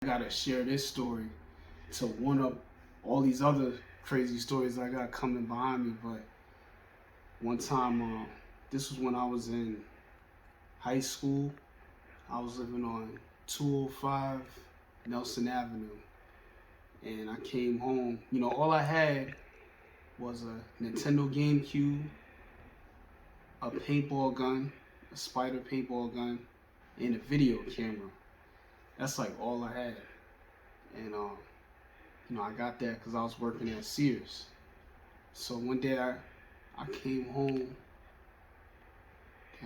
I gotta share this story to one up all these other crazy stories I got coming behind me. But one time, this was when I was in high school. I was living on 205 Nelson Avenue, and I came home. All I had was a Nintendo GameCube, a paintball gun, a spider paintball gun, and a video camera. That's like all I had. And I got that because I was working at Sears. So one day I came home.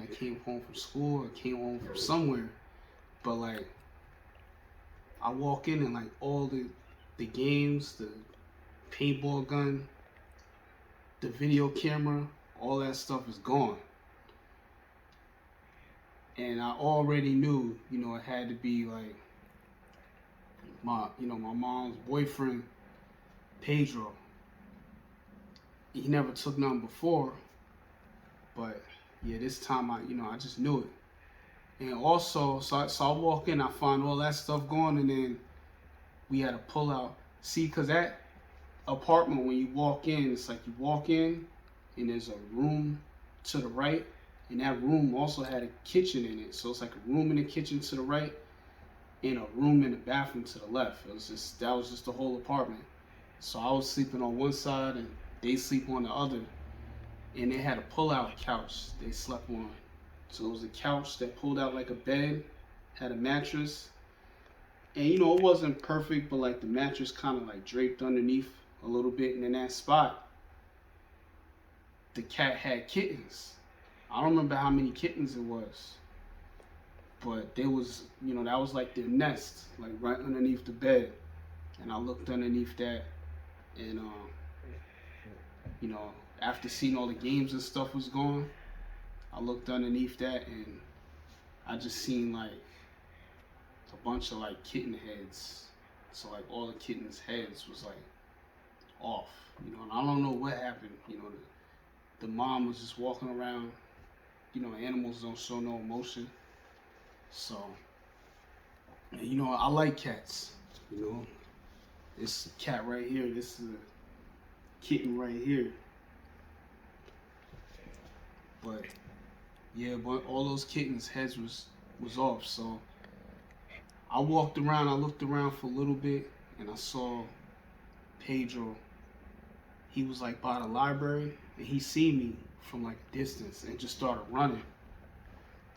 I came home from school. I came home from somewhere. But like, I walk in and like all the games, the paintball gun, the video camera, all that stuff is gone. And I already knew, it had to be like my mom's boyfriend, Pedro. He never took none before, but yeah, this time I just knew it. And also, so I walk in, I find all that stuff gone, and then we had to pull out. See, cause that apartment, when you walk in, it's like you walk in, and there's a room to the right, and that room also had a kitchen in it. So it's like a room in the kitchen to the right, and a room in the bathroom to the left. That was just the whole apartment. So I was sleeping on one side, and they sleep on the other. And they had a pull-out couch they slept on. So it was a couch that pulled out like a bed, had a mattress. And it wasn't perfect, but like the mattress kind of like draped underneath a little bit. And in that spot, the cat had kittens. I don't remember how many kittens it was. But there was, that was like their nest, like right underneath the bed. And I looked underneath that, and after seeing all the games and stuff was gone, I looked underneath that, and I just seen like a bunch of like kitten heads. So like all the kittens' heads was like off, and I don't know what happened. The mom was just walking around. Animals don't show no emotion. So, and, I like cats. This cat right here. This is a kitten right here. But yeah, but all those kittens' heads was off. So I walked around. I looked around for a little bit, and I saw Pedro. He was like by the library, and he seen me from like a distance and just started running.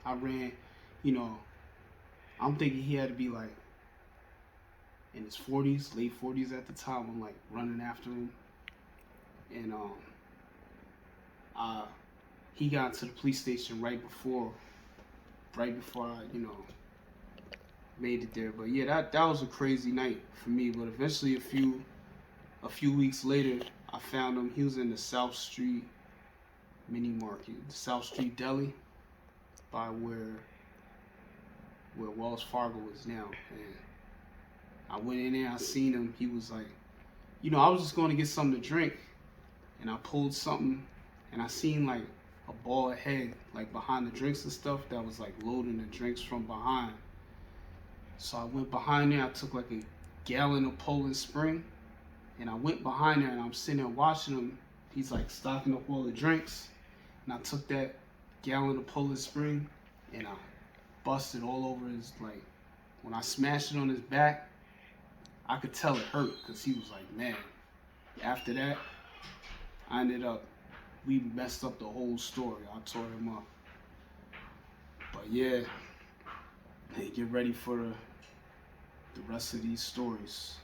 I ran. I'm thinking he had to be like in his 40s, late 40s at the time. I'm like running after him, and he got to the police station right before I made it there. But yeah, that was a crazy night for me. But eventually, a few weeks later, I found him. He was in the South Street Mini Market, the South Street Deli, by where Wells Fargo is now. And I went in there, I seen him. He was like, I was just going to get something to drink, and I pulled something, and I seen like a bald head like behind the drinks and stuff that was like loading the drinks from behind. So I went behind there. I took like a gallon of Poland Spring, and I went behind there, and I'm sitting there watching him. He's like stocking up all the drinks, and I took that gallon of Poland Spring, and I busted all over his, like, when I smashed it on his back, I could tell it hurt because he was like, man. After that, we messed up the whole story. I tore him up. But yeah, hey, get ready for the rest of these stories.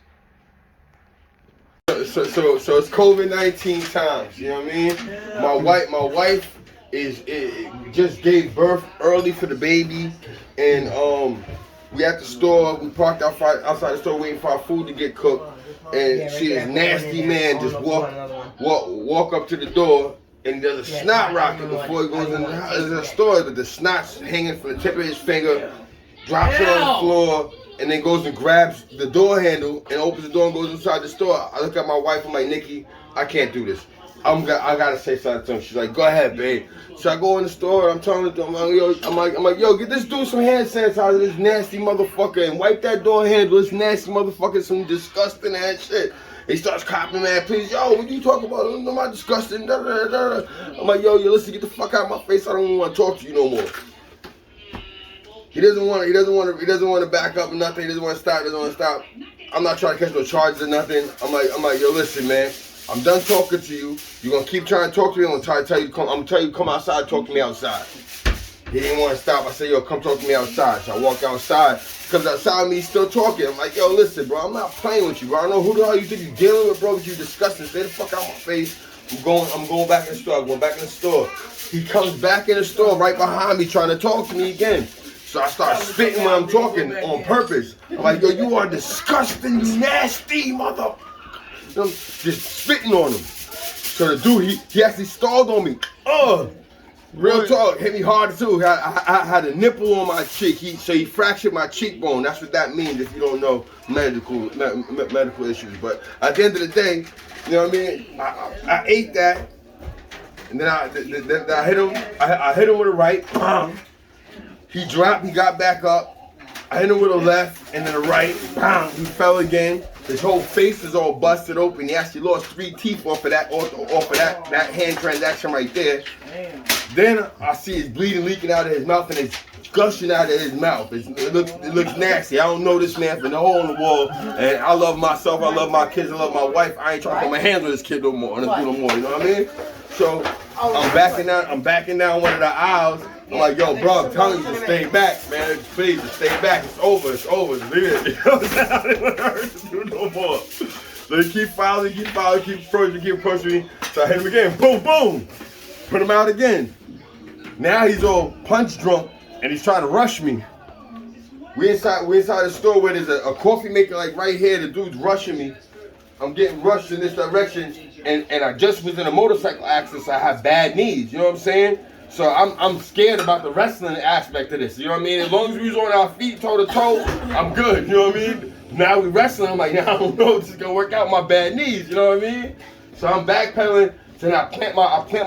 So it's COVID-19 times. You know what I mean? Yeah. My wife just gave birth early for the baby, and we at the store. We parked outside the store waiting for our food to get cooked, and see this nasty man just walk up to the door, and there's a snot rocket before he goes in the store, but the snot's hanging from the tip of his finger, drops it on the floor, and then goes and grabs the door handle and opens the door and goes inside the store. I look at my wife, I'm like, Nikki, I can't do this. I gotta say something to him. She's like, go ahead, babe. So I go in the store. I'm telling her, I'm like, yo, get this dude some hand sanitizer, this nasty motherfucker, and wipe that door handle. This nasty motherfucker, some disgusting ass shit. He starts copying, man. Please, yo, what you talking about? I'm not disgusting. Da, da, da, da. I'm like, yo, listen, get the fuck out of my face. I don't even want to talk to you no more. He doesn't want to back up or nothing. He doesn't want to stop. I'm not trying to catch no charges or nothing. I'm like, yo, listen, man. I'm done talking to you. You're gonna keep trying to talk to me. I'm gonna tell you to come outside and talk to me outside. He didn't want to stop. I said, yo, come talk to me outside. So I walk outside. He comes outside with me, he's still talking. I'm like, yo, listen, bro, I'm not playing with you, bro. I don't know who the hell you think you're dealing with, bro, but you disgusting. Stay the fuck out of my face. I'm going back in the store. I'm going back in the store. He comes back in the store right behind me trying to talk to me again. So I start spitting when I'm talking on purpose. I'm like, yo, you are disgusting, you nasty mother. Just spitting on him. So the dude, he actually stalled on me. Real talk, hit me hard too. I had a nipple on my cheek. So he fractured my cheekbone. That's what that means if you don't know medical issues. But at the end of the day, you know what I mean? I ate that, and then I hit him. I hit him with a right. He dropped. He got back up. I hit him with a left and then a right. He fell again. His whole face is all busted open. He actually lost 3 teeth off of that hand transaction right there. Damn. Then I see his bleeding leaking out of his mouth and it's gushing out of his mouth. It looks nasty. I don't know this man from the hole in the wall. And I love myself. I love my kids. I love my wife. I ain't trying to put my hands on this kid no more. You know what I mean? So I'm backing down one of the aisles. I'm like, yo, bro, I'm telling you to stay back, man. Please, just stay back. It's over. Leave it. You know what I'm saying? I didn't want her to do no more. So he keep following, keep pushing me. So I hit him again. Boom, boom. Put him out again. Now he's all punch drunk and he's trying to rush me. We inside the store where there's a coffee maker like right here. The dude's rushing me. I'm getting rushed in this direction, and I just was in a motorcycle accident, so I have bad knees. You know what I'm saying? So I'm scared about the wrestling aspect of this. You know what I mean? As long as we was on our feet toe to toe, I'm good. You know what I mean? Now we wrestling. I'm like, now I don't know if this is gonna work out with my bad knees. You know what I mean? So I'm backpedaling. So then I plant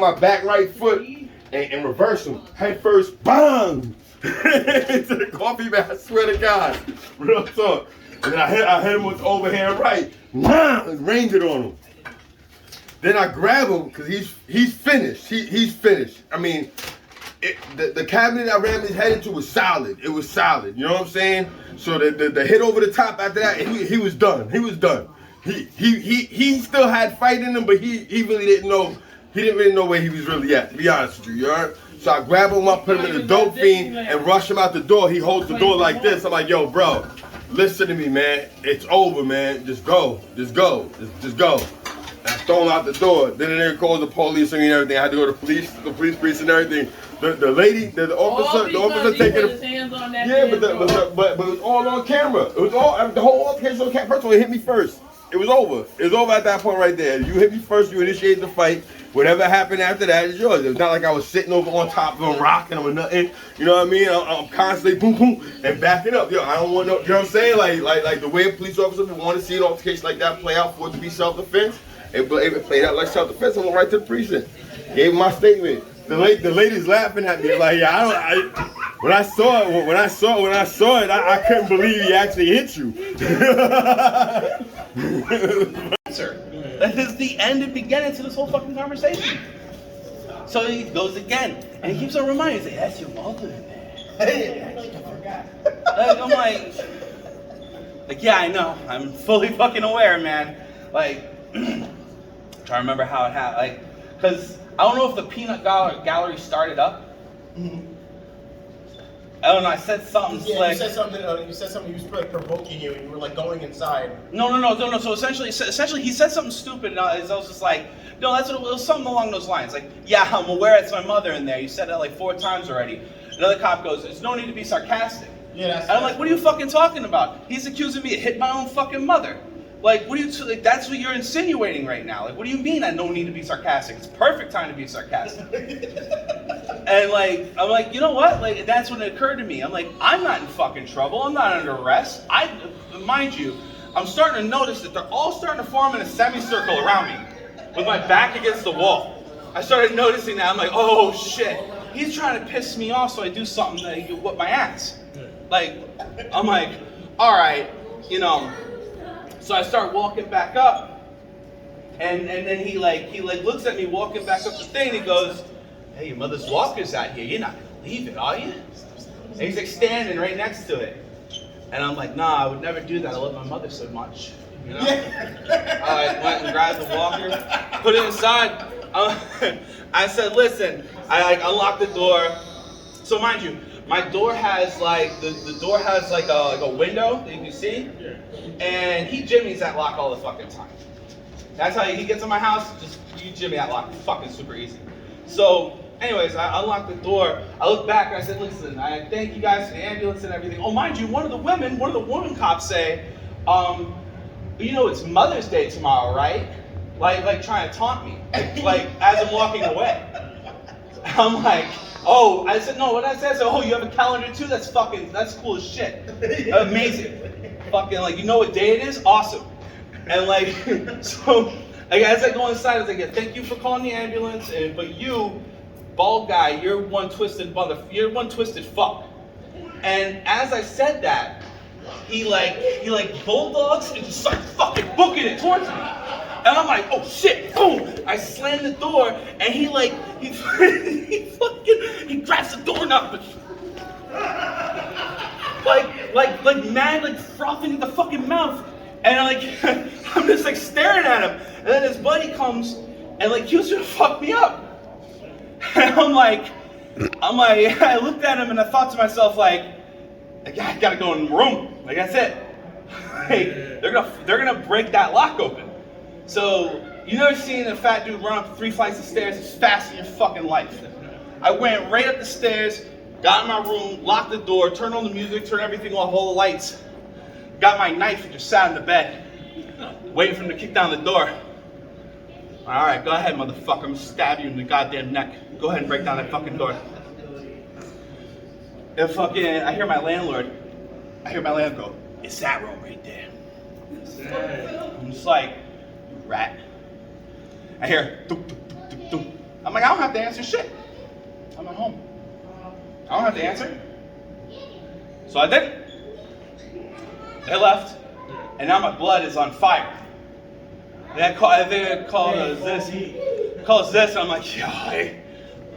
my back right foot and reverse him head first. Bang! Into the coffee mat. I swear to God, real talk. And then I hit him with the overhand right. And ranged it on him. Then I grab him because he's finished. He's finished. I mean, the cabinet I rammed his head into was solid. It was solid. You know what I'm saying? So the hit over the top after that, he was done. He was done. He still had fight in him, but he really didn't know. He didn't really know where he was really at. To be honest with you, you heard? So I grab him up, put him in the dope fiend, and rush him out the door. He holds the door like this. I'm like, yo, bro, listen to me, man. It's over, man. Just go. Just go. I throw him out the door. Then they called the police and everything. I had to go to the police priest and everything. The lady, the officer taking his hands on that. Yeah, but it was all on camera. It was all the whole altercation on camera. First of all, he hit me first. It was over. It was over at that point right there. You hit me first. You initiated the fight. Whatever happened after that is yours. It's not like I was sitting over on top of him, rocking him or nothing. You know what I mean? I'm constantly boom, boom, and backing up. Yo, I don't want no. You know what I'm saying? Like the way a police officer would want to see an altercation like that play out for it to be self-defense. It played out like self-defense. I went right to the precinct. Gave him my statement. The lady's laughing at me like, yeah, when I saw it, I couldn't believe he actually hit you. Sir, that is the end and beginning to this whole fucking conversation. So he goes again, and he keeps on reminding me, that's your mother in there. Hey, I forgot. I'm like, yeah, I know. I'm fully fucking aware, man. Like, trying to remember how it happened. Like, because I don't know if the peanut gallery started up. Mm-hmm. I don't know. I said something slick. You said something. He was like provoking you, and you were like going inside. No. So essentially, he said something stupid, and I was just like, no, it was something along those lines. Like, yeah, I'm aware it's my mother in there. You said that like 4 times already. Another cop goes, there's no need to be sarcastic. Yeah. And I'm like, what are you fucking talking about? He's accusing me of hitting my own fucking mother. Like, what do you, like, that's what you're insinuating right now. Like, what do you mean I don't need to be sarcastic? It's perfect time to be sarcastic. And like, I'm like, you know what? Like, that's when it occurred to me. I'm like, I'm not in fucking trouble. I'm not under arrest. Mind you, I'm starting to notice that they're all starting to form in a semicircle around me. with my back against the wall. I started noticing that. I'm like, oh shit. He's trying to piss me off, so I do something that he could whip my ass. Like, I'm like, all right, you know. So I start walking back up, and then he looks at me walking back up the thing, and he goes, hey, your mother's walker's out here. You're not gonna leave it, are you? And he's like standing right next to it. And I'm like, nah, I would never do that. I love my mother so much. You know? I went and grabbed the walker, put it inside. I said, listen, I unlocked the door. So mind you, my door has the door has like a window that you can see. And he jimmies that lock all the fucking time. That's how he gets in my house, just you jimmy that lock, fucking super easy. So anyways, I unlocked the door. I looked back and I said, listen, I thank you guys for the ambulance and everything. Oh, mind you, one of the woman cops say, you know, it's Mother's Day tomorrow, right? Like trying to taunt me, like as I'm walking away. I'm like, oh, I said, no, what I said, I said, oh, you have a calendar too? That's cool as shit. Amazing. Fucking, like, you know what day it is? Awesome. And like, so, like, as I go inside, I was like, yeah, thank you for calling the ambulance, but you, bald guy, you're one twisted fuck. And as I said that, he bulldogs and just starts fucking booking it towards me. And I'm like, oh shit, boom! I slam the door, and he grabs the doorknob, like mad, like frothing at the fucking mouth. And I'm just like staring at him. And then his buddy comes, and like he was gonna fuck me up. And I'm like, I looked at him and I thought to myself, like, I gotta go in the room. Like, that's it. Like, they're gonna break that lock open. So, you never seen a fat dude run up 3 flights of stairs as fast in your fucking life. I went right up the stairs, got in my room, locked the door, turned on the music, turned everything off, all the lights, got my knife and just sat in the bed, waiting for him to kick down the door. All right, go ahead, motherfucker. I'm gonna stab you in the goddamn neck. Go ahead and break down that fucking door. And I hear my landlord go, it's that room right there. I'm just like, you rat. I hear, doop, doop, doop, doop, doop. I'm like, I don't have to answer shit. I'm at home. I don't have to answer. So I didn't. They left, and now my blood is on fire. I think I called this, and I'm like, yo, I'm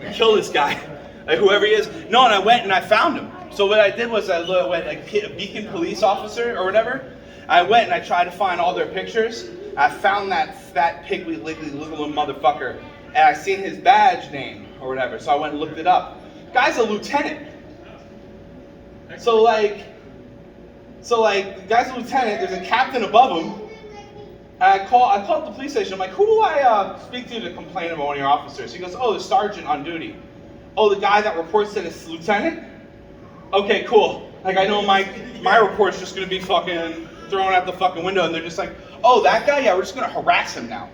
gonna kill this guy, like whoever he is. No, and I went and I found him. So what I did was I went like a Beacon police officer or whatever. I went and I tried to find all their pictures. I found that fat piggly wiggly little motherfucker, and I seen his badge name or whatever. So I went and looked it up. Guy's a lieutenant. So the guy's a lieutenant. There's a captain above him. And I called the police station. I'm like, who do I speak to complain about one of your officers? He goes, oh, the sergeant on duty. Oh, the guy that reports to this lieutenant? Okay, cool. Like, I know my report's just gonna be fucking thrown out the fucking window, and they're just like, oh, that guy? Yeah, we're just gonna harass him now.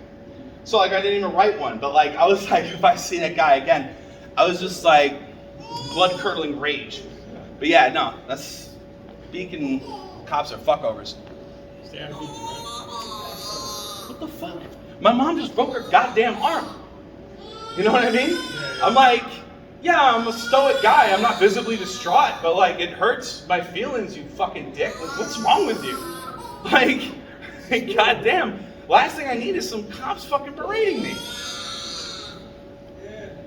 So like, I didn't even write one, but like, I was like, if I see that guy again, I was just like, blood-curdling rage. But yeah, no, that's, Beacon cops are fuckovers. What the fuck? My mom just broke her goddamn arm. You know what I mean? I'm like, yeah, I'm a stoic guy. I'm not visibly distraught, but like, it hurts my feelings, you fucking dick. Like, what's wrong with you? Like, goddamn. Last thing I need is some cops fucking berating me.